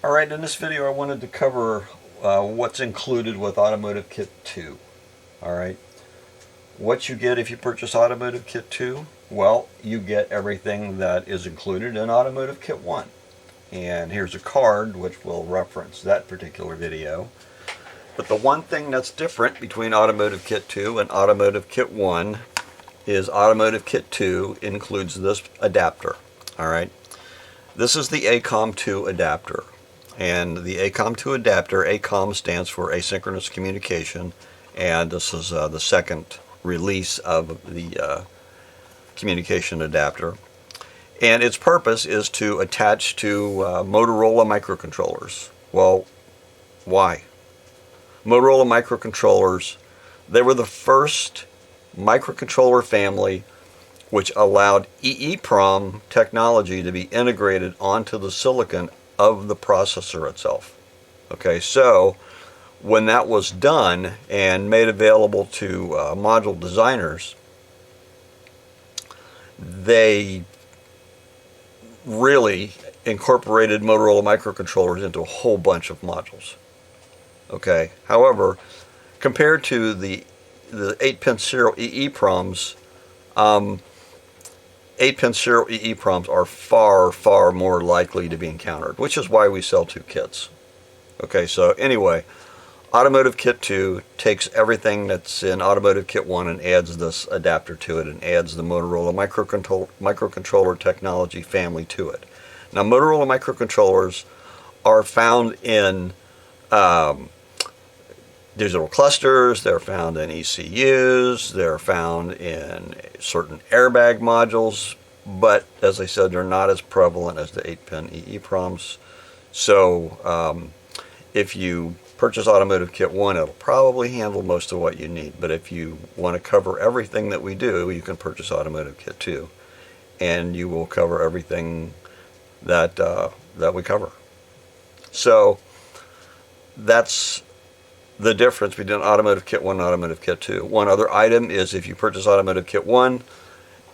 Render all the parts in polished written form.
Alright, in this video I wanted to cover what's included with Automotive Kit 2. Alright, what you get if you purchase Automotive Kit 2? Well, you get everything that is included in Automotive Kit 1. And here's a card which will reference that particular video. But the one thing that's different between Automotive Kit 2 and Automotive Kit 1 is Automotive Kit 2 includes this adapter. Alright, this is the ACOM2 adapter. And the ACOM2 adapter, ACOM stands for asynchronous communication, and this is the second release of the communication adapter. And its purpose is to attach to Motorola microcontrollers. Well, why? Motorola microcontrollers, they were the first microcontroller family which allowed EEPROM technology to be integrated onto the silicon of the processor itself. Okay, so when that was done and made available to module designers, they really incorporated Motorola microcontrollers into a whole bunch of modules. Okay, however, compared to the 8-pin serial EEPROMs, 8-pin serial EEPROMs are far, far more likely to be encountered, which is why we sell two kits. Okay, so anyway, Automotive Kit 2 takes everything that's in Automotive Kit 1 and adds this adapter to it and adds the Motorola microcontroller technology family to it. Now, Motorola microcontrollers are found in digital clusters, they're found in ECUs, they're found in certain airbag modules, but as I said, they're not as prevalent as the 8-pin EEPROMs. So if you purchase Automotive Kit 1, it'll probably handle most of what you need, but if you want to cover everything that we do, you can purchase Automotive Kit 2, and you will cover everything that we cover. So that's the difference between Automotive Kit 1 and Automotive Kit 2. One other item is if you purchase Automotive Kit 1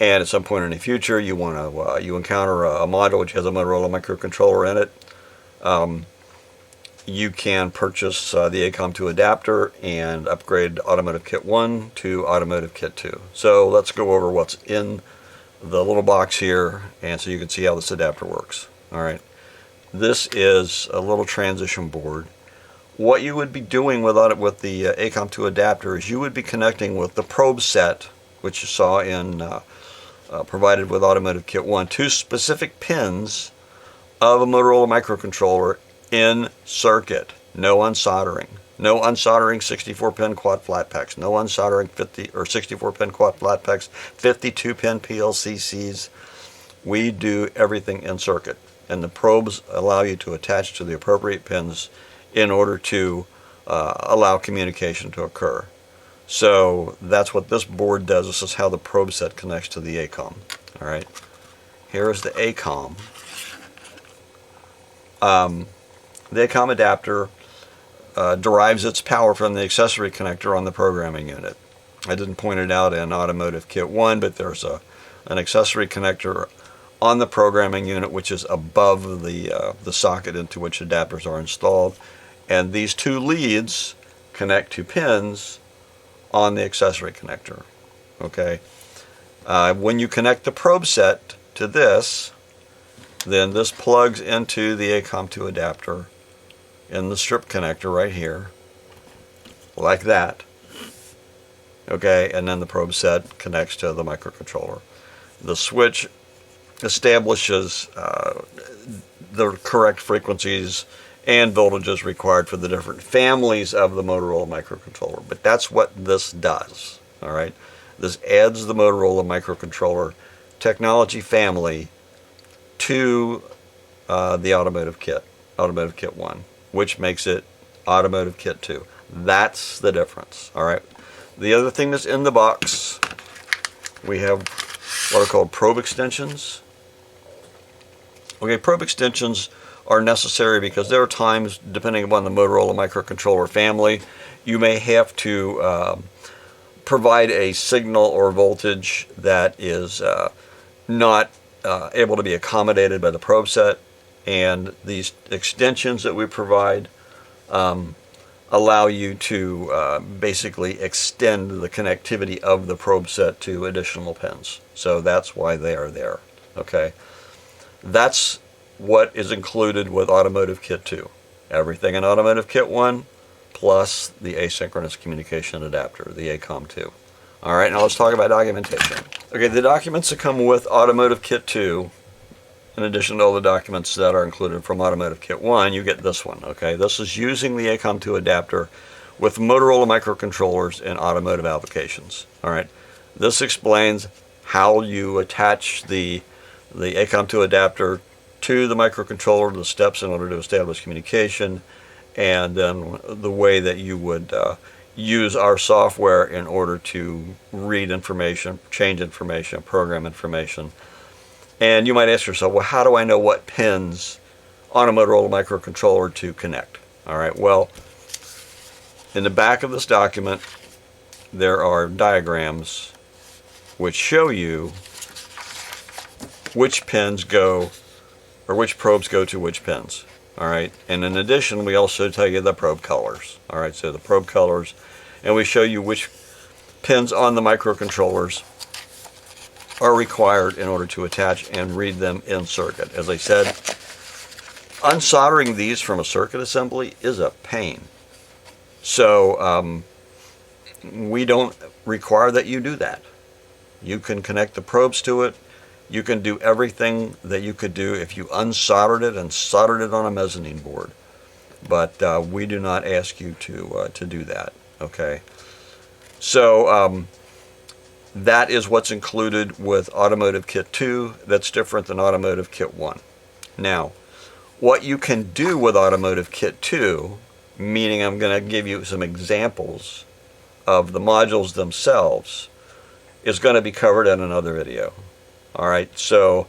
and at some point in the future you want to you encounter a module which has a Motorola microcontroller in it, you can purchase the ACOM2 adapter and upgrade Automotive Kit 1 to Automotive Kit 2. So let's go over what's in the little box here, and so you can see how this adapter works. Alright, this is a little transition board. What you would be doing with the ACOM2 adapter is you would be connecting with the probe set, which you saw in provided with Automotive Kit 1, two specific pins of a Motorola microcontroller in circuit. No unsoldering. No unsoldering 64-pin quad flat packs. No unsoldering 64-pin quad flat packs, 52-pin PLCCs. We do everything in circuit, and the probes allow you to attach to the appropriate pins in order to allow communication to occur. So that's what this board does. This is how the probe set connects to the ACOM. Alright, here is the ACOM. The ACOM adapter derives its power from the accessory connector on the programming unit. I didn't point it out in Automotive Kit 1, but there's an accessory connector on the programming unit which is above the socket into which adapters are installed. And these two leads connect to pins on the accessory connector. Okay. When you connect the probe set to this, then this plugs into the ACOM2 adapter in the strip connector right here, like that. Okay, and then the probe set connects to the microcontroller. The switch establishes the correct frequencies and voltages required for the different families of the Motorola microcontroller. But that's what this does. Alright, this adds the Motorola microcontroller technology family to the Automotive Kit 1, which makes it Automotive Kit 2. That's the difference. Alright, the other thing that's in the box, we have what are called probe extensions. Okay, probe extensions are necessary because there are times, depending upon the Motorola microcontroller family, you may have to provide a signal or voltage that is not able to be accommodated by the probe set, And these extensions that we provide allow you to basically extend the connectivity of the probe set to additional pins. So that's why they are there. Okay, that's what is included with Automotive Kit 2. Everything in Automotive Kit 1 plus the asynchronous communication adapter, the ACOM2. All right, now let's talk about documentation. Okay, the documents that come with Automotive Kit 2, in addition to all the documents that are included from Automotive Kit 1, you get this one. Okay, this is using the ACOM2 adapter with Motorola microcontrollers in automotive applications. All right, this explains how you attach the ACOM2 adapter to the microcontroller, the steps in order to establish communication, and then the way that you would use our software in order to read information, change information, program information. And you might ask yourself, well, how do I know what pins on a Motorola microcontroller to connect? All right, well, in the back of this document, there are diagrams which show you which pins go, or which probes go to which pins. All right, and in addition, we also tell you the probe colors. All right, so the probe colors, and we show you which pins on the microcontrollers are required in order to attach and read them in circuit. As I said, unsoldering these from a circuit assembly is a pain. So we don't require that you do that. You can connect the probes to it. You can do everything that you could do if you unsoldered it and soldered it on a mezzanine board. But we do not ask you to do that. Okay. So that is what's included with Automotive Kit 2. That's different than Automotive Kit 1. Now, what you can do with Automotive Kit 2, meaning I'm going to give you some examples of the modules themselves, is going to be covered in another video. All right, so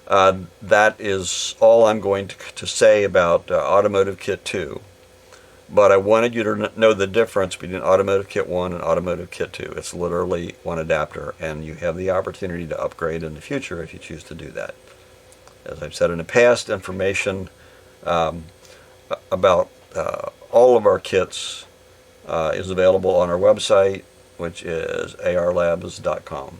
that is all I'm going to say about Automotive Kit 2. But I wanted you to know the difference between Automotive Kit 1 and Automotive Kit 2. It's literally one adapter, and you have the opportunity to upgrade in the future if you choose to do that. As I've said in the past, information about all of our kits is available on our website, which is arlabs.com.